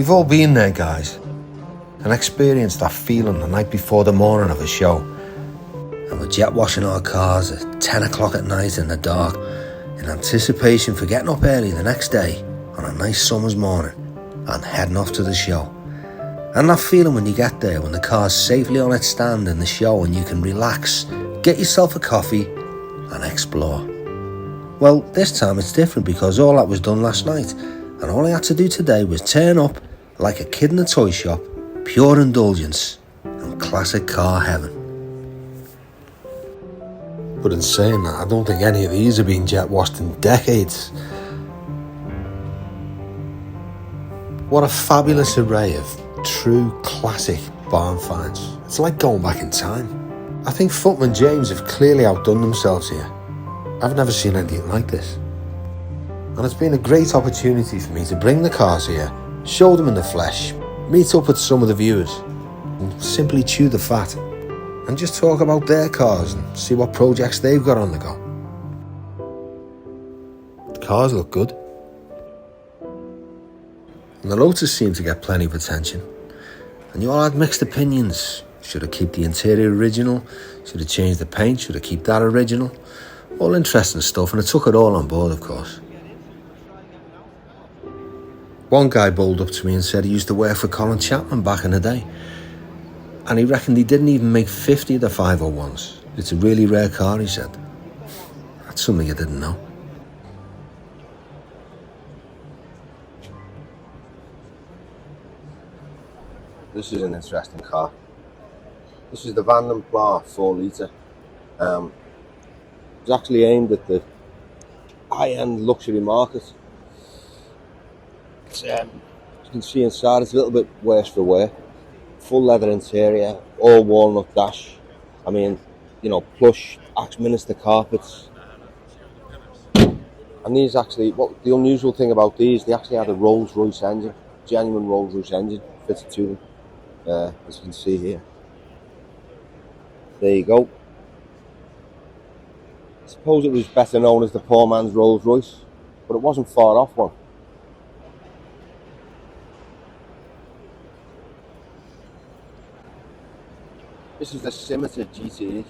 We've all been there, guys, and experienced that feeling the night before the morning of a show. And we're jet washing our cars at 10 o'clock at night in the dark, in anticipation for getting up early the next day on a nice summer's morning and heading off to the show. And that feeling when you get there, when the car's safely on its stand in the show and you can relax, get yourself a coffee and explore. Well, this time it's different because all that was done last night, and all I had to do today was turn up like a kid in a toy shop, pure indulgence and classic car heaven. But in saying that, I don't think any of these have been jet washed in decades. What a fabulous array of true classic barn finds. It's like going back in time. I think Footman James have clearly outdone themselves here. I've never seen anything like this. And it's been a great opportunity for me to bring the cars here, show them in the flesh, meet up with some of the viewers, and simply chew the fat, and just talk about their cars and see what projects they've got on the go. The cars look good. And the Lotus seemed to get plenty of attention. And you all had mixed opinions. Should I keep the interior original? Should I change the paint? Should I keep that original? All interesting stuff, and I took it all on board, of course. One guy bowled up to me and said he used to work for Colin Chapman back in the day. And he reckoned he didn't even make 50 of the 501s. It's a really rare car, he said. That's something I didn't know. This is an interesting car. This is the Van den Pla 4 litre. It's actually aimed at the high-end luxury market. As you can see inside, it's a little bit worse for wear. Full leather interior, all walnut dash. I mean, you know, plush Axminster carpets. And these actually, what the unusual thing about these, they actually had a Rolls-Royce engine, genuine Rolls-Royce engine fitted to them. As you can see here. There you go. I suppose it was better known as the poor man's Rolls-Royce, but it wasn't far off one. This is the Scimitar GTE.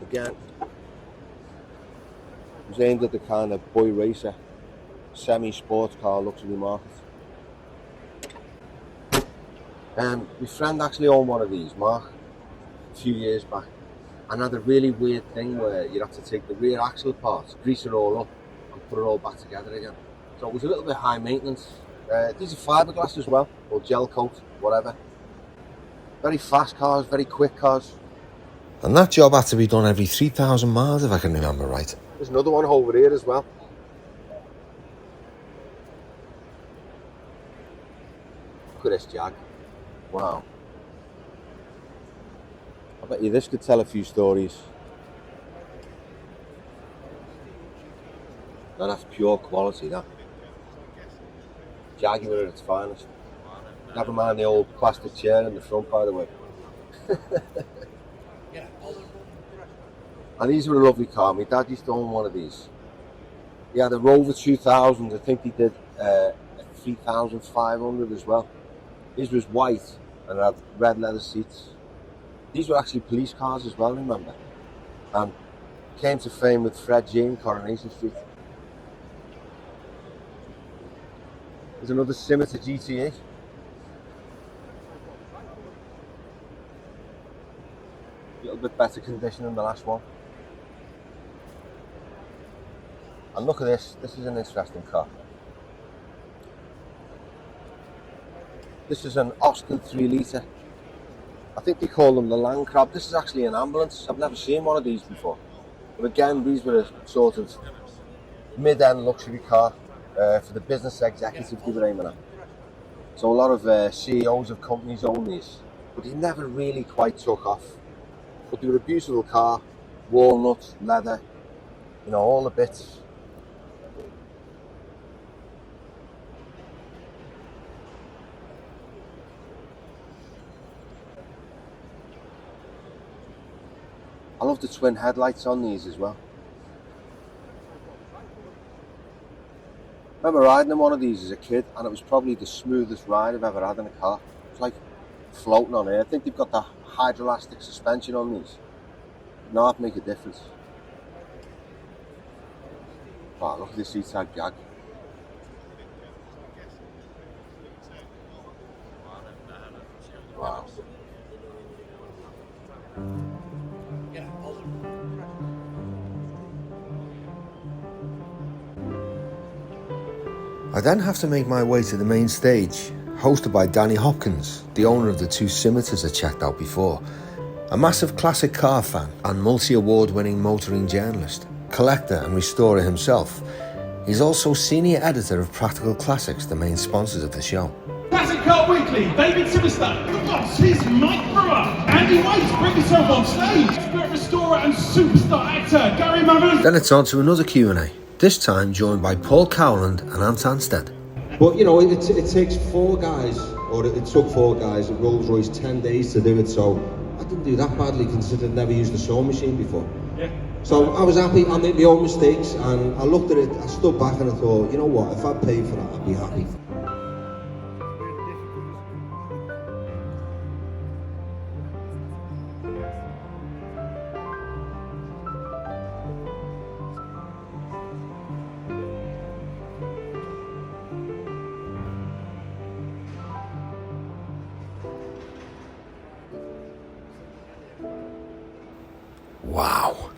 Again, it was aimed at the kind of boy racer, semi-sports car luxury market. My friend actually owned one of these, Mark, a few years back, and had a really weird thing where you'd have to take the rear axle apart, grease it all up, and put it all back together again. So it was a little bit high maintenance. These are fiberglass as well, or gel coat, whatever. Very fast cars, very quick cars. And that job had to be done every 3,000 miles, if I can remember right. There's another one over here as well. Look at this Jag. Wow. I bet you this could tell a few stories. Now that's pure quality, that. Jaguar at its finest. Never mind the old plastic chair in the front, by the way. And these were a lovely car. My dad used to own one of these. He had a Rover 2000. I think he did a 3500 as well. His was white and had red leather seats. These were actually police cars as well, remember? And came to fame with Fred G in Coronation Street. There's another Scimitar GTE. A little bit better condition than the last one. And look at this. This is an interesting car. This is an Austin 3 litre. I think they call them the Land Crab. This is actually an ambulance. I've never seen one of these before. But again, these were a sort of mid-end luxury car for the business executive they were aiming at. So a lot of CEOs of companies own these, but they never really quite took off. But they were a beautiful car, walnut, leather, you know, all the bits. I love the twin headlights on these as well. I remember riding in one of these as a kid, and it was probably the smoothest ride I've ever had in a car. It's like floating on air. I think they've got the hydroelastic suspension on these. Now it make a difference. Wow, look at this E-type Jag. Wow. I then have to make my way to the main stage, hosted by Danny Hopkins, the owner of the two scimitars I checked out before. A massive classic car fan and multi-award winning motoring journalist, collector and restorer himself. He's also senior editor of Practical Classics, the main sponsors of the show. Classic Car Weekly, David Silverstone. The boss, here's Mike Brewer. Andy Waite, bring yourself on stage. Expert restorer and superstar actor, Gary Mavers. Then it's on to another Q&A, this time joined by Paul Cowland and Ant Anstead. But you know, it takes four guys, or it took four guys at Rolls-Royce 10 days to do it, so I didn't do that badly considering I'd never used a sewing machine before. Yeah. So I was happy, I made my own mistakes, and I looked at it, I stood back and I thought, you know what, if I paid for that, I'd be happy. Wow.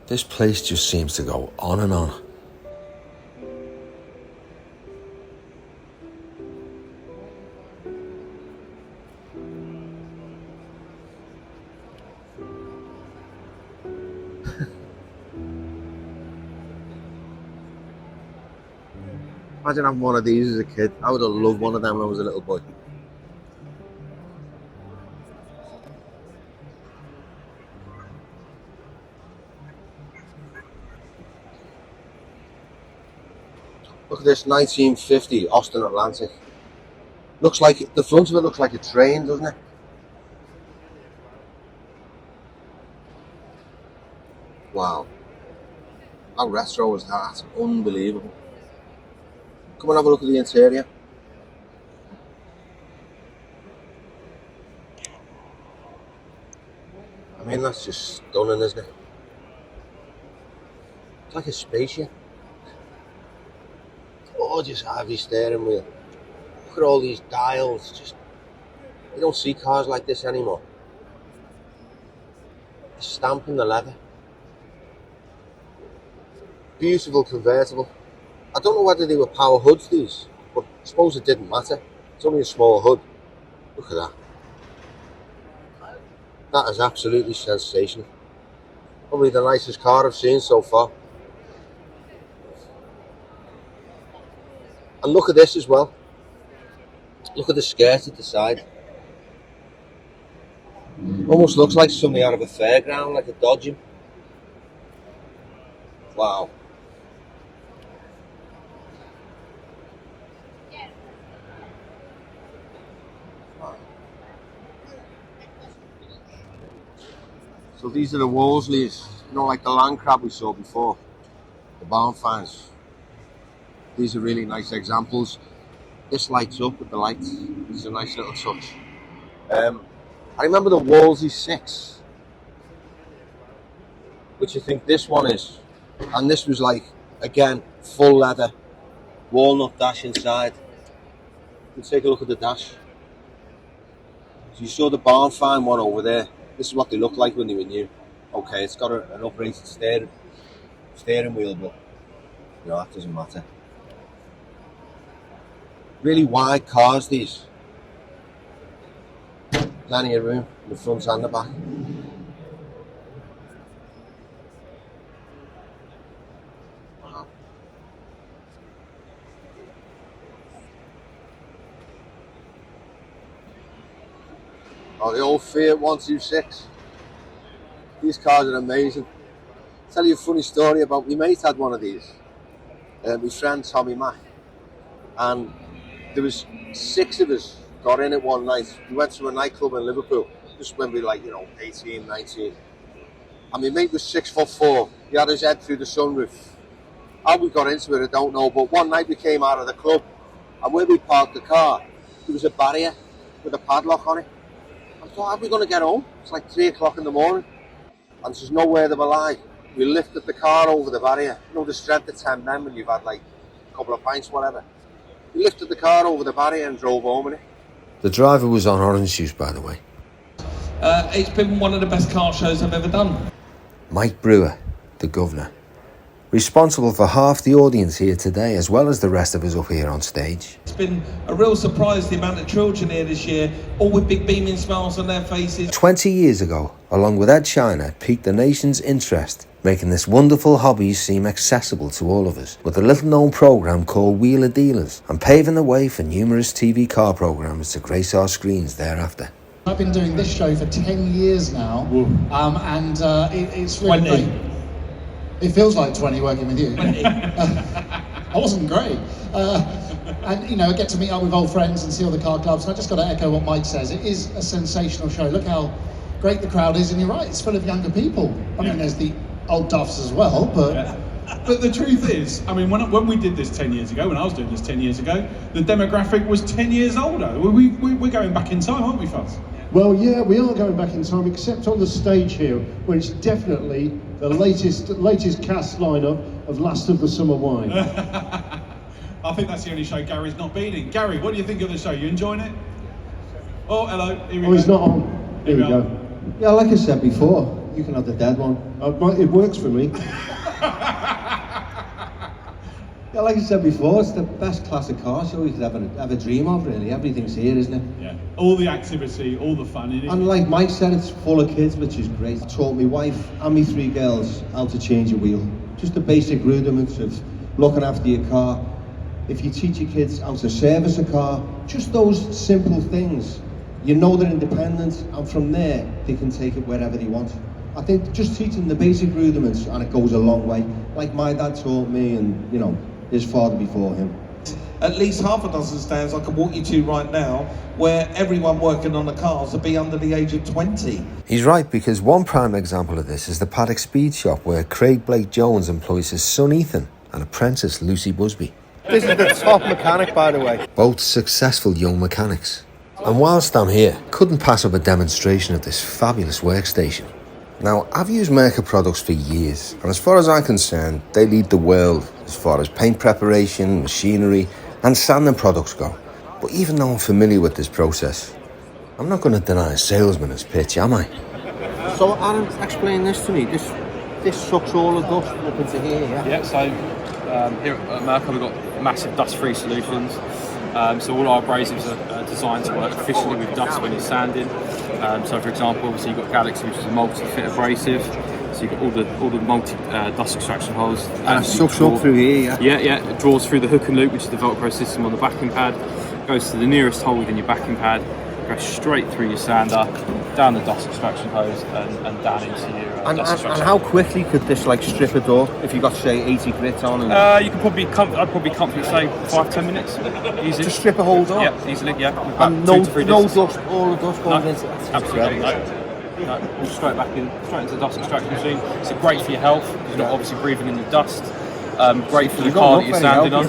This place just seems to go on and on. Imagine having one of these as a kid. I would have loved one of them when I was a little boy. Look at this 1950 Austin Atlantic. Looks like, the front of it looks like a train, doesn't it? Wow. How retro is that? That's unbelievable. Come and have a look at the interior. I mean, that's just stunning, isn't it? It's like a spaceship. Gorgeous heavy steering wheel. Look at all these dials. Just, you don't see cars like this anymore. The stamp in the leather. Beautiful convertible. I don't know whether they were power hoods, these, but I suppose it didn't matter. It's only a small hood. Look at that. That is absolutely sensational. Probably the nicest car I've seen so far. And look at this as well. Look at the skirt at the side. Almost looks like something out of a fairground, like a dodgem. Wow. So these are the Wolsleys, you know, like the land crab we saw before, the barn finds. These are really nice examples. This lights up with the lights. It's a nice little touch. I remember the Wolsey 6, which I think this one is. And this was like, again, full leather, walnut dash inside. You can take a look at the dash. So you saw the barn find one over there. This is what they looked like when they were new. Okay, it's got an uprated steering wheel, but you know, that doesn't matter. Really wide cars, these. Plenty of room in the front and the back. Wow. Oh, the old Fiat 126. These cars are amazing. I'll tell you a funny story about my mate had one of these. My friend Tommy Mack. And there was 6 of us got in it one night. We went to a nightclub in Liverpool, just when we were like, 18, 19. and my mate was 6'4". He had his head through the sunroof. How we got into it, I don't know, but one night we came out of the club, and where we parked the car, there was a barrier with a padlock on it. I thought, how are we going to get home? It's like 3 o'clock in the morning, and there's nowhere to lie. We lifted the car over the barrier. You know the strength of 10 men when you've had like a couple of pints, whatever. We lifted the car over the barrier and drove home in it. The driver was on orange juice, by the way. It's been one of the best car shows I've ever done. Mike Brewer, the governor, responsible for half the audience here today, as well as the rest of us up here on stage. It's been a real surprise, the amount of children here this year, all with big beaming smiles on their faces. 20 years ago, along with Ed Shiner, piqued the nation's interest, making this wonderful hobby seem accessible to all of us, with a little-known programme called Wheeler Dealers, and paving the way for numerous TV car programmes to grace our screens thereafter. I've been doing this show for 10 years now, and it's really 20. great. It feels like 20 working with you. I wasn't great. And, you know, I get to meet up with old friends and see all the car clubs, and I just got to echo what Mike says. It is a sensational show. Look how great the crowd is, and you're right, it's full of younger people. I mean, there's the old duffs as well, but... Yeah. But the truth is, I mean, when we did this 10 years ago, when I was doing this 10 years ago, the demographic was 10 years older. We're going back in time, aren't we, Fuzz? Well, yeah, we are going back in time, except on the stage here, where it's definitely the latest cast lineup of Last of the Summer Wine. I think that's the only show Gary's not been in. Gary, what do you think of the show? You enjoying it? Oh, hello. Here we go. He's not on. Here we go. Yeah, like I said before, you can have the dead one. It works for me. Yeah, like I said before, it's the best classic car show you could ever dream of, really. Everything's here, isn't it? Yeah. All the activity, all the fun in it. And like Mike said, it's full of kids, which is great. I taught my wife and my 3 girls how to change a wheel. Just the basic rudiments of looking after your car. If you teach your kids how to service a car, just those simple things, you know they're independent, and from there, they can take it wherever they want. I think just teaching the basic rudiments, and it goes a long way. Like my dad taught me, and, you know, his father before him. At least half a dozen stands I can walk you to right now where everyone working on the cars will be under the age of 20. He's right, because one prime example of this is the Paddock Speed Shop, where Craig Blake Jones employs his son Ethan and apprentice Lucy Busby. This is the top mechanic, by the way. Both successful young mechanics. And whilst I'm here, couldn't pass up a demonstration of this fabulous workstation. Now, I've used Merca products for years, and as far as I'm concerned, they lead the world as far as paint preparation, machinery, and sanding products go. But even though I'm familiar with this process, I'm not going to deny a salesman his pitch, am I? So, Aaron, explain this to me. This sucks all the dust up into here, yeah? Yeah, so here at Merca we've got massive dust-free solutions. So all our abrasives are designed to work efficiently with dust when you're sanding. So for example, obviously you've got Galaxy, which is a multi-fit abrasive. So you've got all the multi dust extraction holes. And it sucks up through here, yeah? Yeah, it draws through the hook and loop, which is the Velcro system on the backing pad, goes to the nearest hole within your backing pad, goes straight through your sander, down the dust extraction hose, and down into your dust extraction. And how quickly could this like strip it off if you got, say, 80 grits on? And you could probably, I'd probably comfortably say 5-10 minutes, easily. to strip a whole door? Yeah, easily, yeah. And no dust, all the dust going into it? Absolutely, no. Straight into the dust extraction machine. It's great for your health, because you're not obviously breathing in the dust. Great for the car that you're standing on.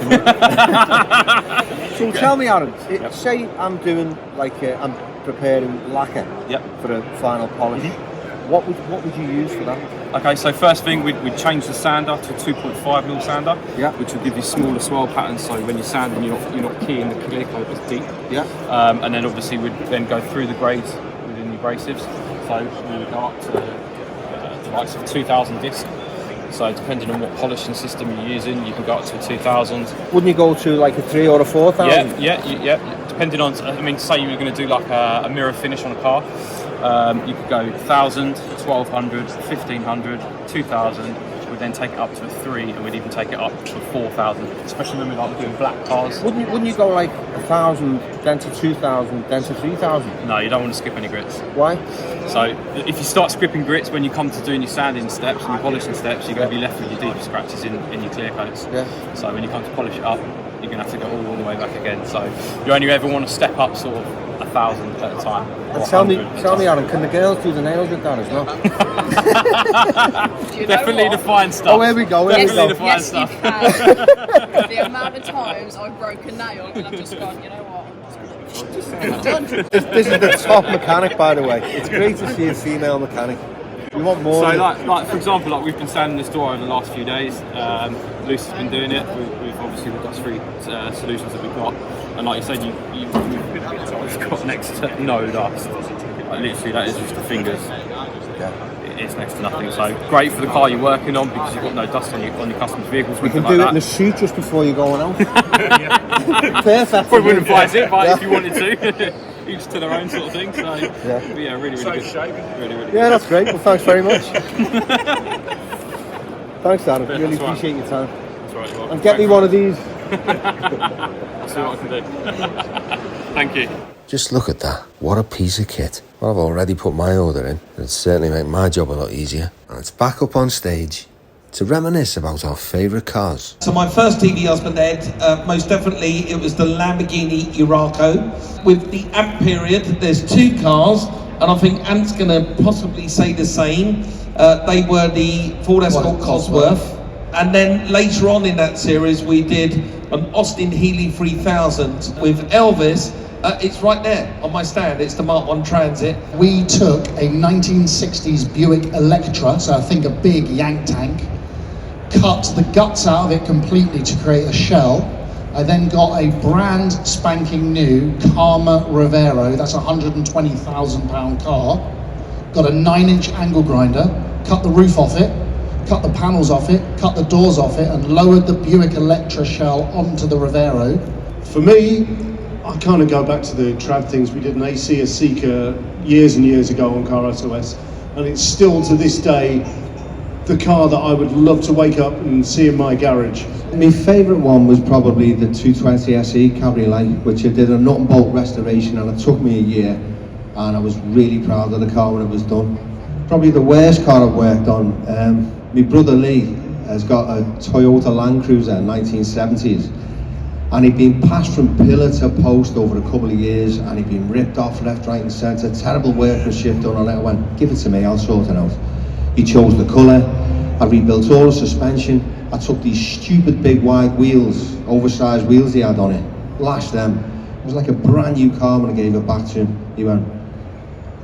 So tell me, Aaron, say I'm doing I'm preparing lacquer for a final polish. What would you use for that? Okay, so first thing we'd change the sander to a 2.5mm sander, which will give you smaller swirl patterns. So when you're sanding, you're not keying the clear coat as deep. And then obviously we'd then go through the grades within the abrasives. So we would go up to the likes of 2000 disc. So depending on what polishing system you're using, you can go up to a 2000. Wouldn't you go to like a 3 or a 4000? Yeah. Depending on, I mean, say you were going to do like a mirror finish on a car, you could go 1000, 1200, 1500, 2000. We'd then take it up to a 3, and we'd even take it up to a 4000. Especially when we're like doing black cars. Wouldn't you go like 1000, then to 2000, then to 3000? No, you don't want to skip any grits. Why? So if you start skipping grits when you come to doing your sanding steps and your polishing steps, you're going to be left with your deep scratches in your clear coats. So when you come to polish it up, you're going to have to go all the way back again. So you only ever want to step up sort of 1,000 at a time. And tell me, Aaron, can the girls do the nails with that as well? Definitely the fine stuff. Oh, here we go. Definitely the fine stuff. You can. The amount of times I've broken nail and I've just gone, you know what? I'm done. This is the top mechanic, by the way. It's great to see a female mechanic. We want more. So, like for example, like we've been sanding this door over the last few days. Lucy's been doing it. We've got 3 solutions that we've got, and like you said, you've got next to no dust. Like literally, that is just the fingers. Yeah. It's next to nothing. So great for the car you're working on because you've got no dust on your customers' vehicles. We can do it in a shoot just before you're going out. Perfect. Probably wouldn't advise it, but if you wanted to. Each to their own sort of thing. So yeah, really good. Really yeah, that's great. Well, thanks very much. Thanks, Adam. Yeah, really right. appreciate your time. That's right. And get me one of these. I'll see what I can do. Thank you. Just look at that. What a piece of kit. Well, I've already put my order in. It'll certainly make my job a lot easier. And it's back up on stage to reminisce about our favourite cars. So my first TV husband, Ed, most definitely it was the Lamborghini Urraco. With the AMP period, there's 2 cars, and I think Ant's going to possibly say the same. They were the Ford Escort Cosworth. And then later on in that series, we did an Austin Healey 3000 with Elvis. It's right there on my stand. It's the Mark 1 Transit. We took a 1960s Buick Electra, so I think a big yank tank, cut the guts out of it completely to create a shell. I then got a brand spanking new Karma Revero, that's a £120,000 car. Got a 9-inch angle grinder, cut the roof off it, cut the panels off it, cut the doors off it, and lowered the Buick Electra shell onto the Revero. For me, I kind of go back to the trad things. We did an AC, a Seeker years and years ago on Car SOS, and it's still to this day the car that I would love to wake up and see in my garage. My favourite one was probably the 220 SE Cabriolet, which I did a nut and bolt restoration, and it took me a year, and I was really proud of the car when it was done. Probably the worst car I've worked on, my brother Lee has got a Toyota Land Cruiser 1970s, and he'd been passed from pillar to post over a couple of years, and he'd been ripped off left, right and centre, terrible workmanship done on it. I went, give it to me, I'll sort it out. He chose the colour, I rebuilt all the suspension, I took these stupid big wide wheels, oversized wheels he had on it, lashed them. It was like a brand new car when I gave it back to him. He went,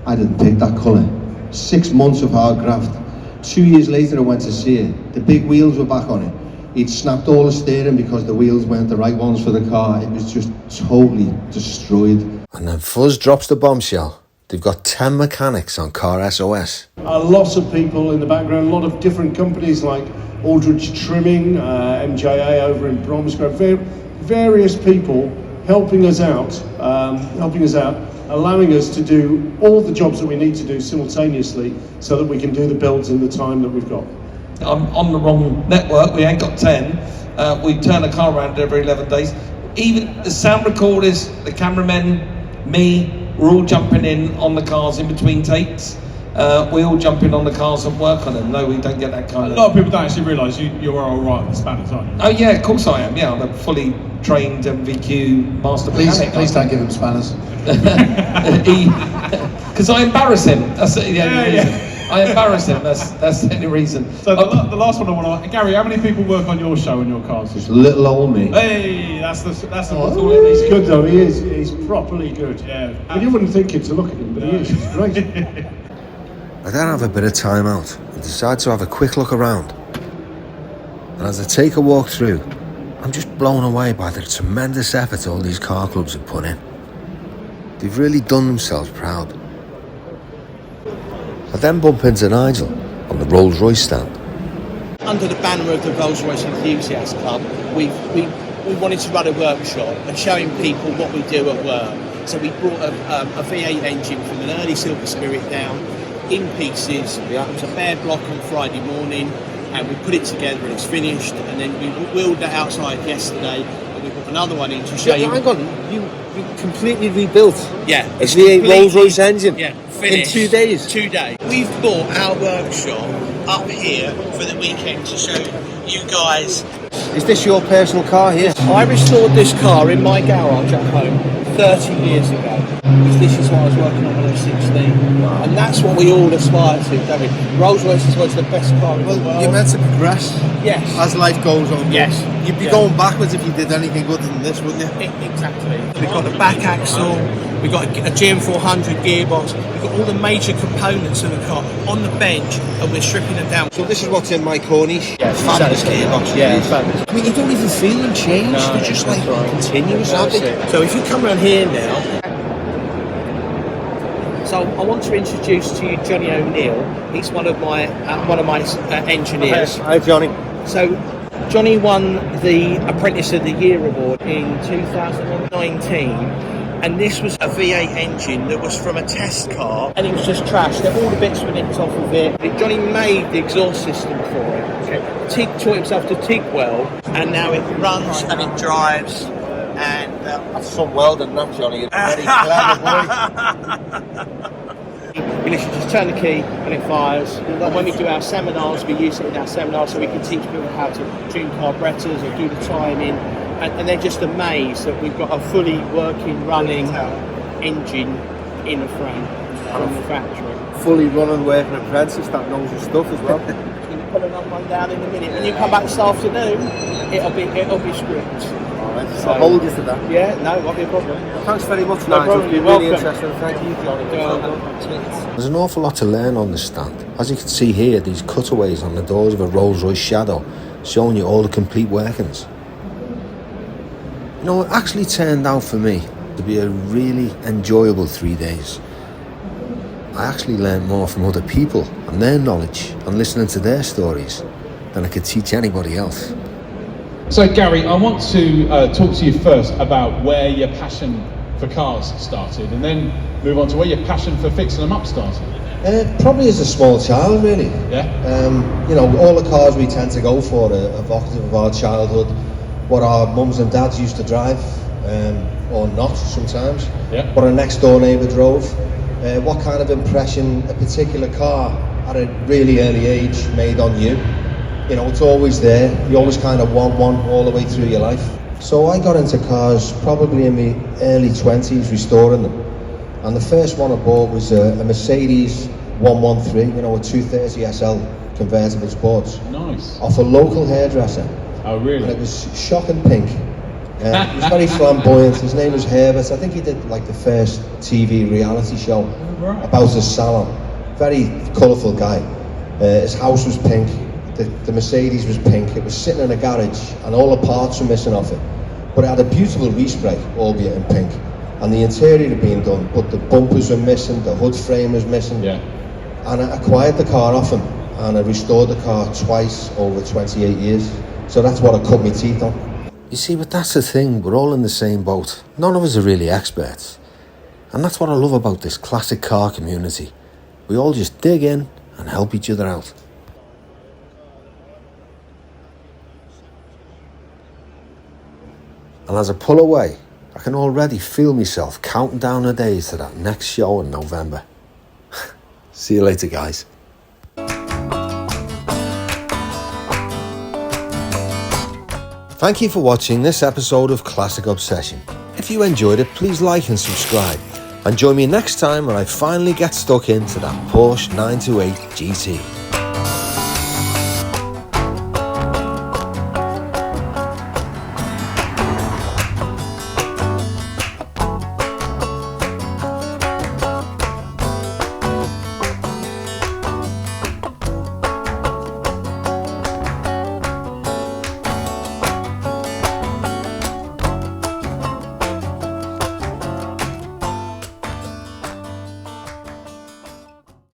I didn't pick that colour. 6 months of hard graft. 2 years later I went to see it, the big wheels were back on it. He'd snapped all the steering because the wheels weren't the right ones for the car. It was just totally destroyed. And then Fuzz drops the bombshell. They've got 10 mechanics on Car SOS. A lot of people in the background, a lot of different companies like Aldridge Trimming, MJA over in Bromsgrove, various people helping us out, allowing us to do all the jobs that we need to do simultaneously so that we can do the builds in the time that we've got. I'm on the wrong network, we ain't got 10. We turn a car around every 11 days. Even the sound recorders, the cameramen, me, we're all jumping in on the cars in between takes. We all jump in on the cars and work on them. No, we don't get that kind of... A lot of people don't actually realise you are all right with the spanners, aren't you? Oh yeah, of course I am. Yeah, I'm a fully trained MVQ master mechanic. Please don't give him spanners. Because I embarrass him. That's the only reason. I embarrass him. That's the only reason. So the last one I want to... Gary, how many people work on your show and your cars? Just little old me. Hey, that's the He's good though, he is. He's properly good. Yeah. And you wouldn't think it to look at him, but he is. He's great. I then have a bit of time out and decide to have a quick look around. And as I take a walk through, I'm just blown away by the tremendous effort all these car clubs have put in. They've really done themselves proud. I then bump into Nigel on the Rolls-Royce stand. Under the banner of the Rolls-Royce Enthusiast Club, we wanted to run a workshop and showing people what we do at work. So we brought a V8 engine from an early Silver Spirit down in pieces. It was a bare block on Friday morning, and we put it together and it's finished. And then we wheeled that outside yesterday, and we put another one in to show you. Hang on, you completely rebuilt Yeah, a V8 Rolls-Royce engine. Yeah, finished in 2 days. 2 days. We've bought our workshop up here for the weekend to show you guys Is this your personal car here? I restored this car in my garage at home 30 years ago. This is what I was working on when I was 16. And that's what we all aspire to, don't we? Rolls-Royce is what's the best car in the world. You're meant to progress. Yes. As life goes on. Yes. You'd be going backwards if you did anything other than this, wouldn't you? Exactly. We've got the back axle, we've got a GM400 gearbox, we've got all the major components of the car on the bench, and we're stripping them down. So this is what's in my Corniche. Yeah, fabulous gearbox. Yeah, fabulous. I mean, you don't even feel them change. They're just like continuous, aren't they? So if you come around here now, so I want to introduce to you Johnny O'Neill. He's one of my engineers. Hi, Johnny. So Johnny won the Apprentice of the Year award in 2019, and this was a V8 engine that was from a test car, and it was just trashed. All the bits were nicked off of it. Johnny made the exhaust system for it. Okay. Taught himself to TIG weld, and now it runs and it drives. And that's some welding, that, Johnny. You're a very clever boy. We literally just turn the key and it fires. And when we do our seminars, we use it in our seminars so we can teach people how to tune carburetors or do the timing. And they're just amazed that we've got a fully working, running engine in the frame from the factory. Fully running, working apprentice that knows his stuff as well. We'll put another one down in a minute. When you come back this afternoon, it'll be script. So I'll hold you to that. Yeah, no, won't be a problem. Thanks very much, no Nigel. problem. It's been You're really welcome. interesting. Thank you, Johnny. There's an awful lot to learn on this stand. As you can see here, these cutaways on the doors of a Rolls-Royce Shadow, showing you all the complete workings. You know, it actually turned out for me to be a really enjoyable 3 days. I actually learned more from other people and their knowledge and listening to their stories than I could teach anybody else. So Gary, I want to talk to you first about where your passion for cars started, and then move on to where your passion for fixing them up started. Probably as a small child, really. Yeah. You know, all the cars we tend to go for are evocative of our childhood, what our mums and dads used to drive, or not sometimes. Yeah. What our next door neighbour drove. What kind of impression a particular car at a really early age made on you. You know, it's always there. You always kind of want one all the way through your life. So I got into cars probably in my early 20s, restoring them. And the first one I bought was a Mercedes 113, you know, a 230 SL convertible sports. Nice. Off a local hairdresser. Oh, really? And it was shocking pink. He was very flamboyant. His name was Herbert. I think he did like the first TV reality show about his salon. Very colourful guy. His house was pink. The Mercedes was pink. It was sitting in a garage and all the parts were missing off it. But it had a beautiful respray, albeit in pink. And the interior had been done, but the bumpers were missing, the hood frame was missing. Yeah. And I acquired the car off him and I restored the car twice over 28 years. So that's what I cut my teeth on. You see, but that's the thing, we're all in the same boat. None of us are really experts. And that's what I love about this classic car community. We all just dig in and help each other out. And as I pull away, I can already feel myself counting down the days to that next show in November. See you later, guys. Thank you for watching this episode of Classic Obsession. If you enjoyed it, please like and subscribe. And join me next time when I finally get stuck into that Porsche 928 GT.